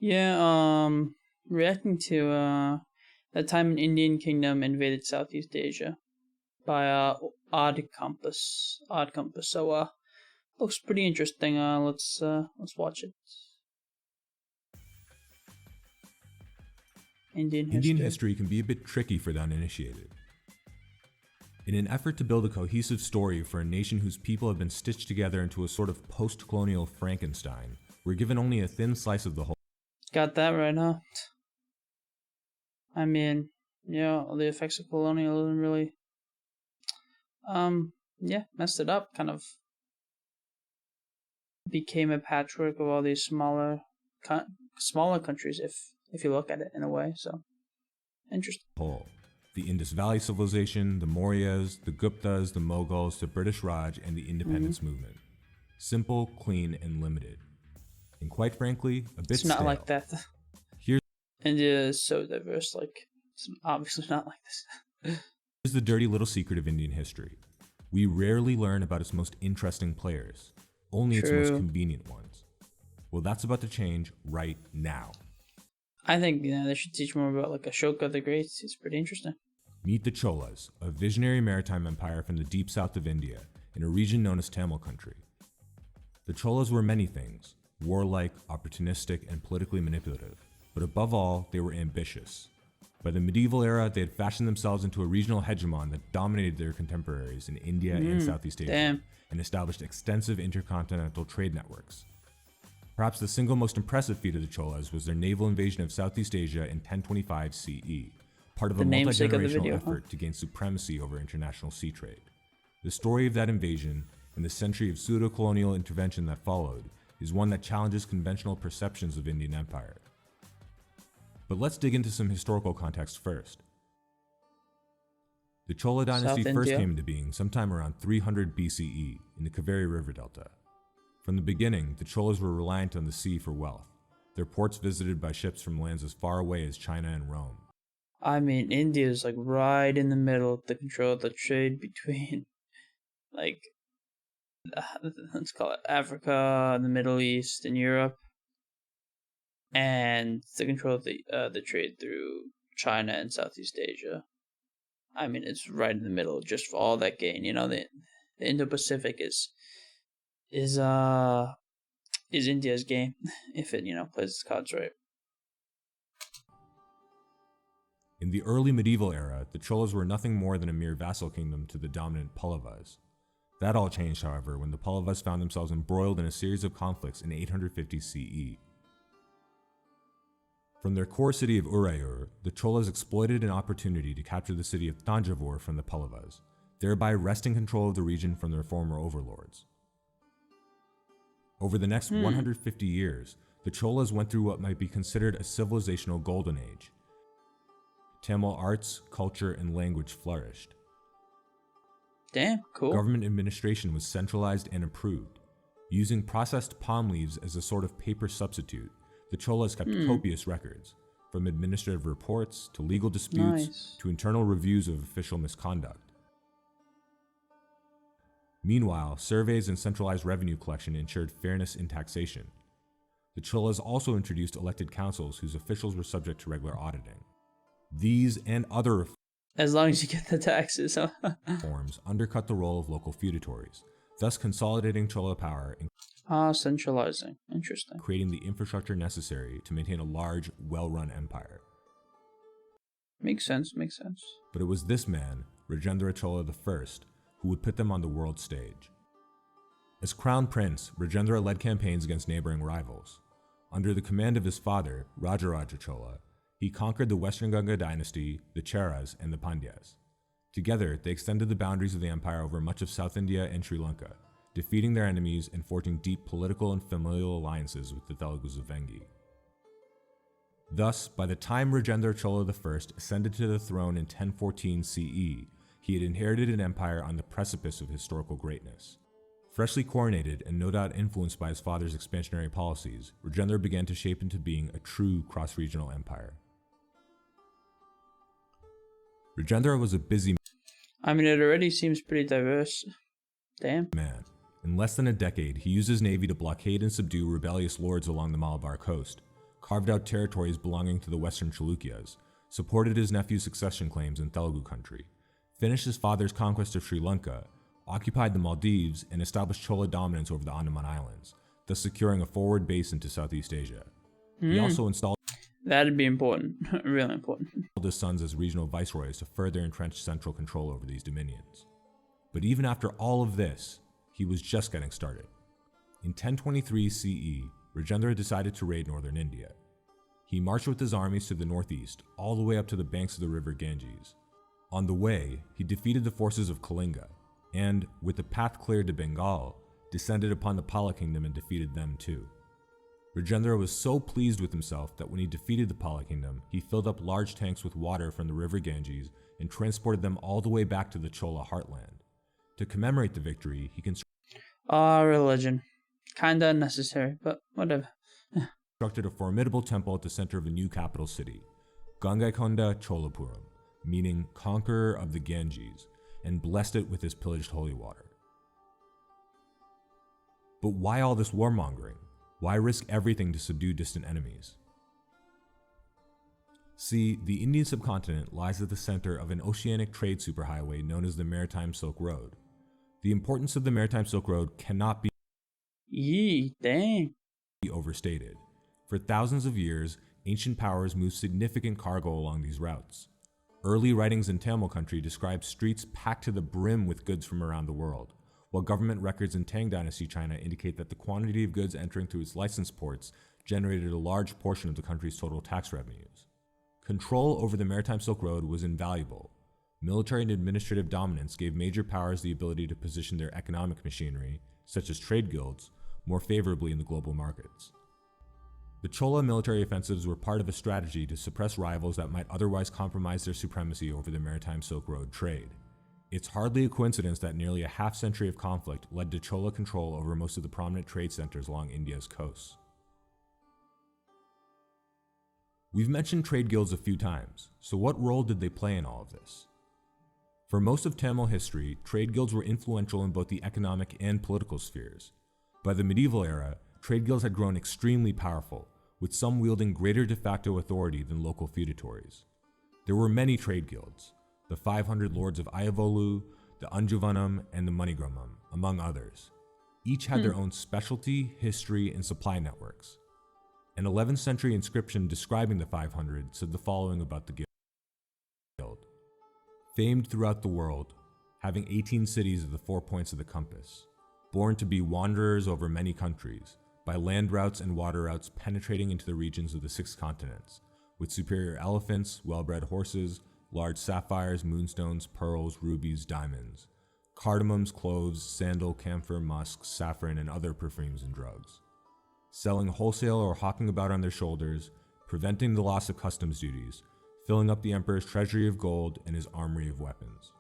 Yeah, reacting to that time an Indian kingdom invaded Southeast Asia by Odd Compass. Odd Compass. So looks pretty interesting. Let's watch it. Indian Indian history. history can be a bit tricky for the uninitiated. In an effort to build a cohesive story for a nation whose people have been stitched together into a sort of post-colonial Frankenstein, we're given only a thin slice of the whole. Got that right, huh? I mean, yeah, the effects of colonialism really, yeah, messed it up. Kind of became a patchwork of all these smaller countries, if you look at it in a way. So interesting. Whole. The Indus Valley Civilization, the Mauryas, the Guptas, the Mughals, the British Raj, and the independence movement. Simple, clean, and limited. And quite frankly, a bit It's not stale. like that. Here's India is so diverse. Like, it's obviously not like this. the dirty little secret of Indian history. We rarely learn about its most interesting players, only its most True. convenient ones. Well, that's about to change right now. I think they should teach more about like Ashoka the Great. It's pretty interesting. Meet the Cholas, a visionary maritime empire from the deep south of India, in a region known as Tamil country. The Cholas were many things, warlike, opportunistic, and politically manipulative, but above all, they were ambitious. By the medieval era, they had fashioned themselves into a regional hegemon that dominated their contemporaries in India and Southeast Asia, Damn. and established extensive intercontinental trade networks. Perhaps the single most impressive feat of the Cholas was their naval invasion of Southeast Asia in 1025 CE, part of a The namesake of the multi-generational video, effort to gain supremacy over international sea trade. The story of that invasion, and the century of pseudo-colonial intervention that followed, is one that challenges conventional perceptions of Indian empire. But let's dig into some historical context first. The Chola dynasty South first India. came into being sometime around 300 BCE in the Kaveri River Delta. From the beginning, the Cholas were reliant on the sea for wealth, their ports visited by ships from lands as far away as China and Rome. I mean, India is like right in the middle of the control of the trade between, like, let's call it Africa, the Middle East, and Europe, and the control of the trade through China and Southeast Asia. I mean, it's right in the middle, just for all that gain. You know, the Indo-Pacific is India's game if it plays its cards right. In the early medieval era, the Cholas were nothing more than a mere vassal kingdom to the dominant Pallavas. That all changed, however, when the Pallavas found themselves embroiled in a series of conflicts in 850 CE. From their core city of Urayur, the Cholas exploited an opportunity to capture the city of Thanjavur from the Pallavas, thereby wresting control of the region from their former overlords. Over the next 150 years, the Cholas went through what might be considered a civilizational golden age. Tamil arts, culture, and language flourished. Damn, cool. Government administration was centralized and improved. Using processed palm leaves as a sort of paper substitute, the Cholas kept copious records, from administrative reports to legal disputes Nice. to internal reviews of official misconduct. Meanwhile, surveys and centralized revenue collection ensured fairness in taxation. The Cholas also introduced elected councils whose officials were subject to regular auditing. These and other As long as you get the taxes, huh? reforms undercut the role of local feudatories, thus consolidating Chola power and Centralizing. Interesting. creating the infrastructure necessary to maintain a large, well-run empire. Makes sense. But it was this man, Rajendra Chola I, who would put them on the world stage. As crown prince, Rajendra led campaigns against neighboring rivals. Under the command of his father, Rajendra Chola, he conquered the Western Ganga dynasty, the Cheras, and the Pandyas. Together, they extended the boundaries of the empire over much of South India and Sri Lanka, defeating their enemies and forging deep political and familial alliances with the Telugus of Vengi. Thus, by the time Rajendra Chola I ascended to the throne in 1014 CE, he had inherited an empire on the precipice of historical greatness. Freshly coronated and no doubt influenced by his father's expansionary policies, Rajendra began to shape into being a true cross-regional empire. Rajendra was a busy I mean, it already seems pretty diverse. Damn. man. In less than a decade, he used his navy to blockade and subdue rebellious lords along the Malabar coast, carved out territories belonging to the Western Chalukyas, supported his nephew's succession claims in Telugu country, finished his father's conquest of Sri Lanka, occupied the Maldives, and established Chola dominance over the Andaman Islands, thus securing a forward base into Southeast Asia. He also installed That'd be important. Really important. his sons as regional viceroys to further entrench central control over these dominions. But even after all of this, he was just getting started. In 1023 CE, Rajendra decided to raid northern India. He marched with his armies to the northeast, all the way up to the banks of the river Ganges. On the way, he defeated the forces of Kalinga, and, with the path cleared to Bengal, descended upon the Pala kingdom and defeated them too. Rajendra was so pleased with himself that when he defeated the Pala kingdom, he filled up large tanks with water from the river Ganges and transported them all the way back to the Chola heartland. To commemorate the victory, he Religion. Kinda unnecessary, but whatever. constructed a formidable temple at the center of a new capital city, Gangaikonda Cholapuram, meaning conqueror of the Ganges, and blessed it with his pillaged holy water. But why all this warmongering? Why risk everything to subdue distant enemies? See, the Indian subcontinent lies at the center of an oceanic trade superhighway known as the Maritime Silk Road. The importance of the Maritime Silk Road cannot be Dang. overstated. For thousands of years, ancient powers moved significant cargo along these routes. Early writings in Tamil country describe streets packed to the brim with goods from around the world, while government records in Tang Dynasty China indicate that the quantity of goods entering through its licensed ports generated a large portion of the country's total tax revenues. Control over the Maritime Silk Road was invaluable. Military and administrative dominance gave major powers the ability to position their economic machinery, such as trade guilds, more favorably in the global markets. The Chola military offensives were part of a strategy to suppress rivals that might otherwise compromise their supremacy over the Maritime Silk Road trade. It's hardly a coincidence that nearly a half-century of conflict led to Chola control over most of the prominent trade centers along India's coasts. We've mentioned trade guilds a few times, so what role did they play in all of this? For most of Tamil history, trade guilds were influential in both the economic and political spheres. By the medieval era, trade guilds had grown extremely powerful, with some wielding greater de facto authority than local feudatories. There were many trade guilds, the 500 lords of Ayavolu, the Anjuvanam, and the Manigramam, among others. Each had their own specialty, history, and supply networks. An 11th century inscription describing the 500 said the following about the guild. Famed throughout the world, having 18 cities of the 4 points of the compass, born to be wanderers over many countries, by land routes and water routes penetrating into the regions of the 6 continents, with superior elephants, well-bred horses, large sapphires, moonstones, pearls, rubies, diamonds, cardamoms, cloves, sandal, camphor, musk, saffron, and other perfumes and drugs. Selling wholesale or hawking about on their shoulders, preventing the loss of customs duties, filling up the emperor's treasury of gold and his armory of weapons.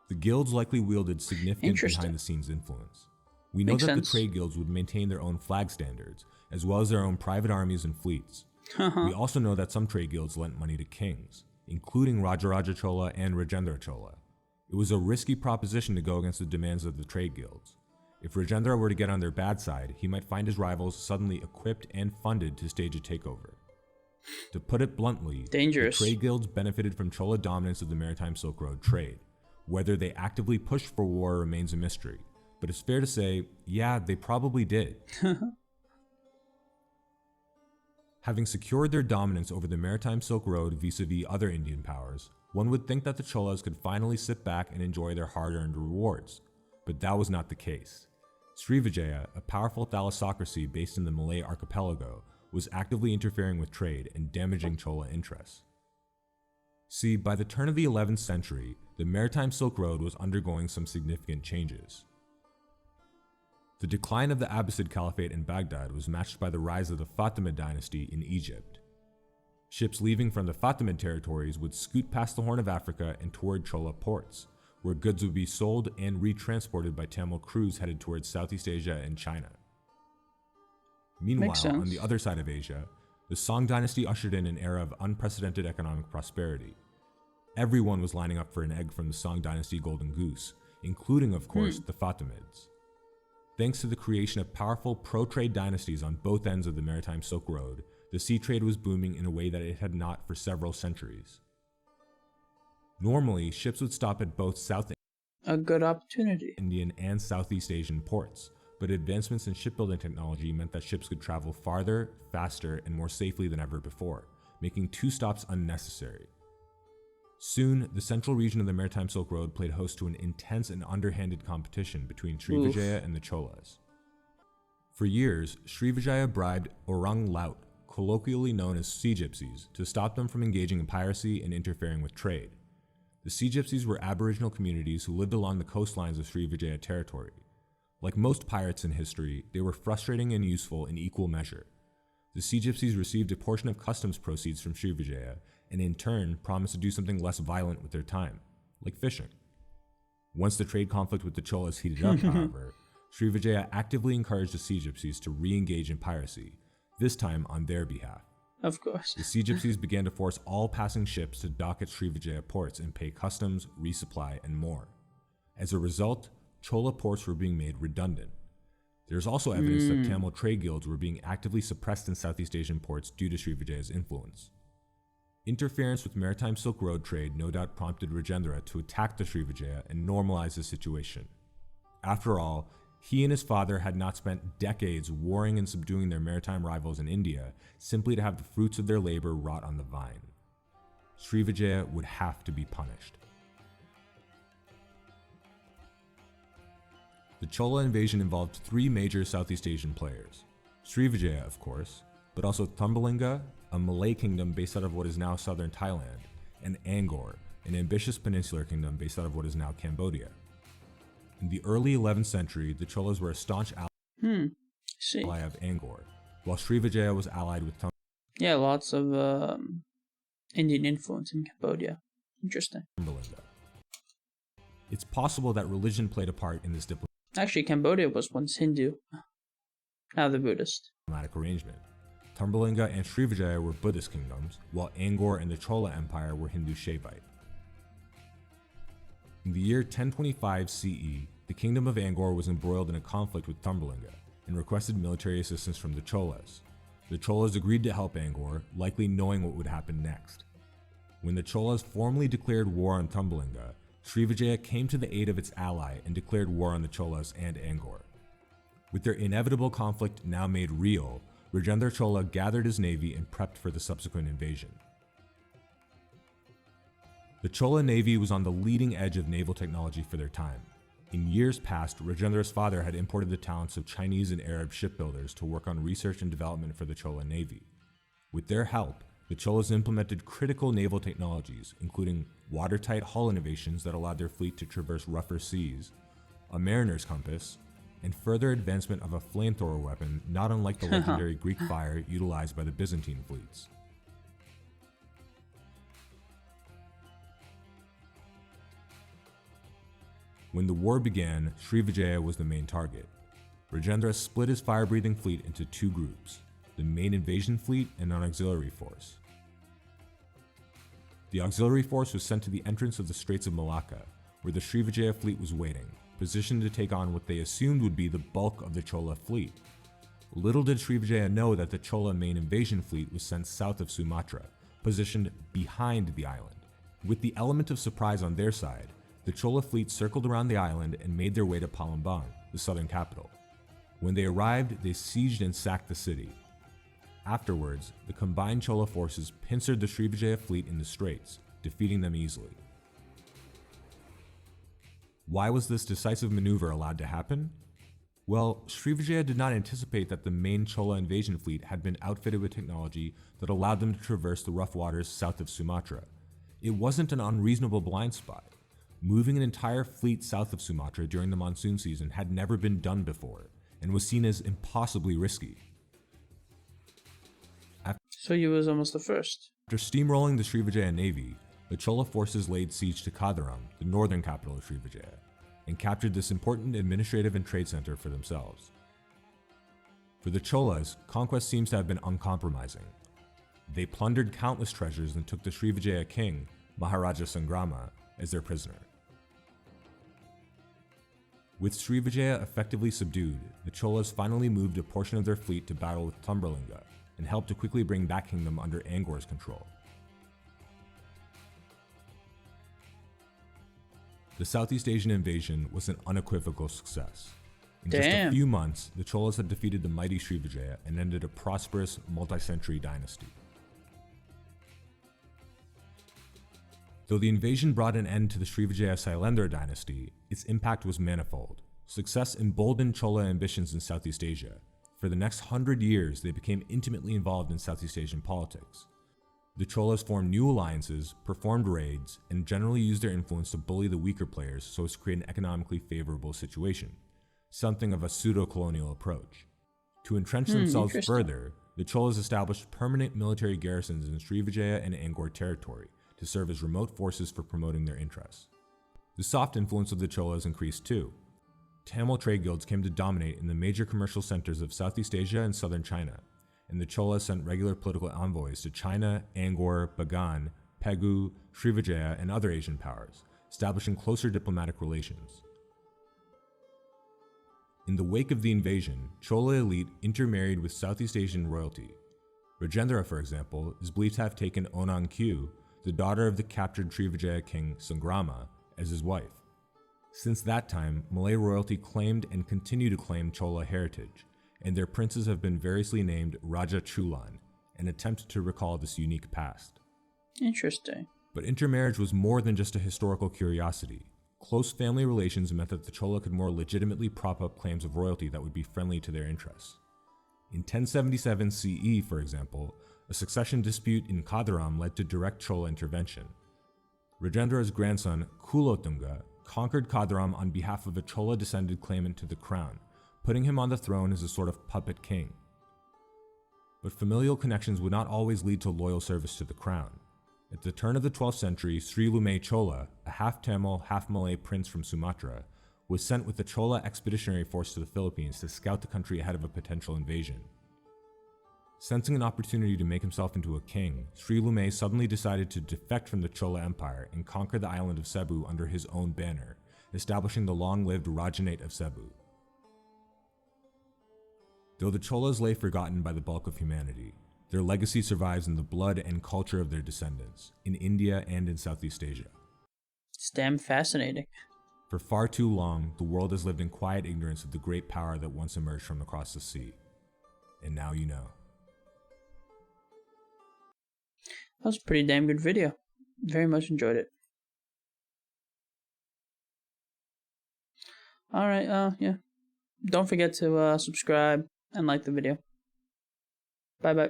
The guilds likely wielded significant behind-the-scenes influence. We know that the trade guilds would maintain their own flag standards, as well as their own private armies and fleets. We also know that some trade guilds lent money to kings, including Rajendra Chola and Rajendra Chola. It was a risky proposition to go against the demands of the trade guilds. If Rajendra were to get on their bad side, he might find his rivals suddenly equipped and funded to stage a takeover. To put it bluntly, Dangerous. The trade guilds benefited from Chola dominance of the Maritime Silk Road trade. Whether they actively pushed for war remains a mystery, but it's fair to say, yeah, they probably did. Having secured their dominance over the Maritime Silk Road vis-a-vis other Indian powers, one would think that the Cholas could finally sit back and enjoy their hard-earned rewards, but that was not the case. Srivijaya, a powerful thalassocracy based in the Malay archipelago, was actively interfering with trade and damaging Chola interests. See, by the turn of the 11th century, the Maritime Silk Road was undergoing some significant changes. The decline of the Abbasid Caliphate in Baghdad was matched by the rise of the Fatimid dynasty in Egypt. Ships leaving from the Fatimid territories would scoot past the Horn of Africa and toward Chola ports, where goods would be sold and retransported by Tamil crews headed towards Southeast Asia and China. Meanwhile, on the other side of Asia, the Song dynasty ushered in an era of unprecedented economic prosperity. Everyone was lining up for an egg from the Song dynasty golden goose, including, of course, the Fatimids. Thanks to the creation of powerful pro-trade dynasties on both ends of the maritime Silk Road, the sea trade was booming in a way that it had not for several centuries. Normally, ships would stop at both South A good opportunity. Indian and Southeast Asian ports, but advancements in shipbuilding technology meant that ships could travel farther, faster, and more safely than ever before, making two stops unnecessary. Soon, the central region of the maritime Silk Road played host to an intense and underhanded competition between Srivijaya and the Cholas. For years, Srivijaya bribed Orang Laut, colloquially known as sea gypsies, to stop them from engaging in piracy and interfering with trade. The sea gypsies were Aboriginal communities who lived along the coastlines of Srivijaya territory. Like most pirates in history, they were frustrating and useful in equal measure. The sea gypsies received a portion of customs proceeds from Srivijaya, and in turn promised to do something less violent with their time, like fishing. Once the trade conflict with the Cholas heated up, however, Srivijaya actively encouraged the sea gypsies to re-engage in piracy, this time on their behalf. Of course. The sea gypsies began to force all passing ships to dock at Srivijaya ports and pay customs, resupply, and more. As a result, Chola ports were being made redundant. There's also evidence that Tamil trade guilds were being actively suppressed in Southeast Asian ports due to Srivijaya's influence. Interference with maritime Silk Road trade no doubt prompted Rajendra to attack the Srivijaya and normalize the situation. After all, he and his father had not spent decades warring and subduing their maritime rivals in India simply to have the fruits of their labor rot on the vine. Srivijaya would have to be punished. The Chola invasion involved three major Southeast Asian players. Srivijaya, of course, but also Thumbellinga, a Malay kingdom based out of what is now southern Thailand, and Angkor, an ambitious peninsular kingdom based out of what is now Cambodia. In the early 11th century, the Cholas were a staunch ally of Angkor, while Srivijaya was allied with Thumbellinga. Yeah, lots of Indian influence in Cambodia. Interesting. It's possible that religion played a part in this Actually, Cambodia was once Hindu. Now they're Buddhist. diplomatic arrangement. Thumbellinga and Srivijaya were Buddhist kingdoms, while Angkor and the Chola Empire were Hindu Shaivite. In the year 1025 CE, the kingdom of Angkor was embroiled in a conflict with Thumbellinga and requested military assistance from the Cholas. The Cholas agreed to help Angkor, likely knowing what would happen next. When the Cholas formally declared war on Thumbellinga, Srivijaya came to the aid of its ally and declared war on the Cholas and Angkor. With their inevitable conflict now made real, Rajendra Chola gathered his navy and prepped for the subsequent invasion. The Chola navy was on the leading edge of naval technology for their time. In years past, Rajendra's father had imported the talents of Chinese and Arab shipbuilders to work on research and development for the Chola navy. With their help, the Cholas implemented critical naval technologies, including watertight hull innovations that allowed their fleet to traverse rougher seas, a mariner's compass, and further advancement of a flamethrower weapon not unlike the legendary Greek fire utilized by the Byzantine fleets. When the war began, Srivijaya was the main target. Rajendra split his fire-breathing fleet into two groups, the main invasion fleet and an auxiliary force. The auxiliary force was sent to the entrance of the Straits of Malacca, where the Srivijaya fleet was waiting, positioned to take on what they assumed would be the bulk of the Chola fleet. Little did Srivijaya know that the Chola main invasion fleet was sent south of Sumatra, positioned behind the island. With the element of surprise on their side, the Chola fleet circled around the island and made their way to Palembang, the southern capital. When they arrived, they sieged and sacked the city. Afterwards, the combined Chola forces pincered the Srivijaya fleet in the straits, defeating them easily. Why was this decisive maneuver allowed to happen? Well, Srivijaya did not anticipate that the main Chola invasion fleet had been outfitted with technology that allowed them to traverse the rough waters south of Sumatra. It wasn't an unreasonable blind spot. Moving an entire fleet south of Sumatra during the monsoon season had never been done before, and was seen as impossibly risky. So he was almost the first. After steamrolling the Srivijaya navy, the Chola forces laid siege to Kadaram, the northern capital of Srivijaya, and captured this important administrative and trade center for themselves. For the Cholas, conquest seems to have been uncompromising. They plundered countless treasures and took the Srivijaya king, Maharaja Sangrama, as their prisoner. With Srivijaya effectively subdued, the Cholas finally moved a portion of their fleet to battle with Tumberlinga and helped to quickly bring that kingdom under Angkor's control. The Southeast Asian invasion was an unequivocal success. In just a few months, the Cholas had defeated the mighty Srivijaya and ended a prosperous, multi-century dynasty. Though the invasion brought an end to the Srivijaya Sailendra dynasty, its impact was manifold. Success emboldened Chola ambitions in Southeast Asia. For the next 100 years, they became intimately involved in Southeast Asian politics. The Cholas formed new alliances, performed raids, and generally used their influence to bully the weaker players so as to create an economically favorable situation, something of a pseudo-colonial approach. To entrench themselves further, the Cholas established permanent military garrisons in Srivijaya and Angkor territory to serve as remote forces for promoting their interests. The soft influence of the Cholas increased too. Tamil trade guilds came to dominate in the major commercial centers of Southeast Asia and southern China, and the Cholas sent regular political envoys to China, Angkor, Bagan, Pegu, Srivijaya, and other Asian powers, establishing closer diplomatic relations. In the wake of the invasion, Chola elite intermarried with Southeast Asian royalty. Rajendra, for example, is believed to have taken Onang Kyu, the daughter of the captured Srivijaya king Sangrama, as his wife. Since that time, Malay royalty claimed and continue to claim Chola heritage, and their princes have been variously named Raja Chulan, an attempt to recall this unique past. Interesting. But intermarriage was more than just a historical curiosity. Close family relations meant that the Chola could more legitimately prop up claims of royalty that would be friendly to their interests. In 1077 CE, for example, a succession dispute in Kadaram led to direct Chola intervention. Rajendra's grandson, Kulotunga, conquered Kadaram on behalf of a Chola-descended claimant to the crown, putting him on the throne as a sort of puppet king. But familial connections would not always lead to loyal service to the crown. At the turn of the 12th century, Srivijaya Chola, a half-Tamil, half-Malay prince from Sumatra, was sent with the Chola expeditionary force to the Philippines to scout the country ahead of a potential invasion. Sensing an opportunity to make himself into a king, Srivijaya suddenly decided to defect from the Chola Empire and conquer the island of Cebu under his own banner, establishing the long-lived Rajanate of Cebu. Though the Cholas lay forgotten by the bulk of humanity, their legacy survives in the blood and culture of their descendants, in India and in Southeast Asia. It's damn fascinating. For far too long, the world has lived in quiet ignorance of the great power that once emerged from across the sea. And now you know. That was a pretty damn good video. Very much enjoyed it. Alright, yeah. Don't forget to subscribe and like the video. Bye bye.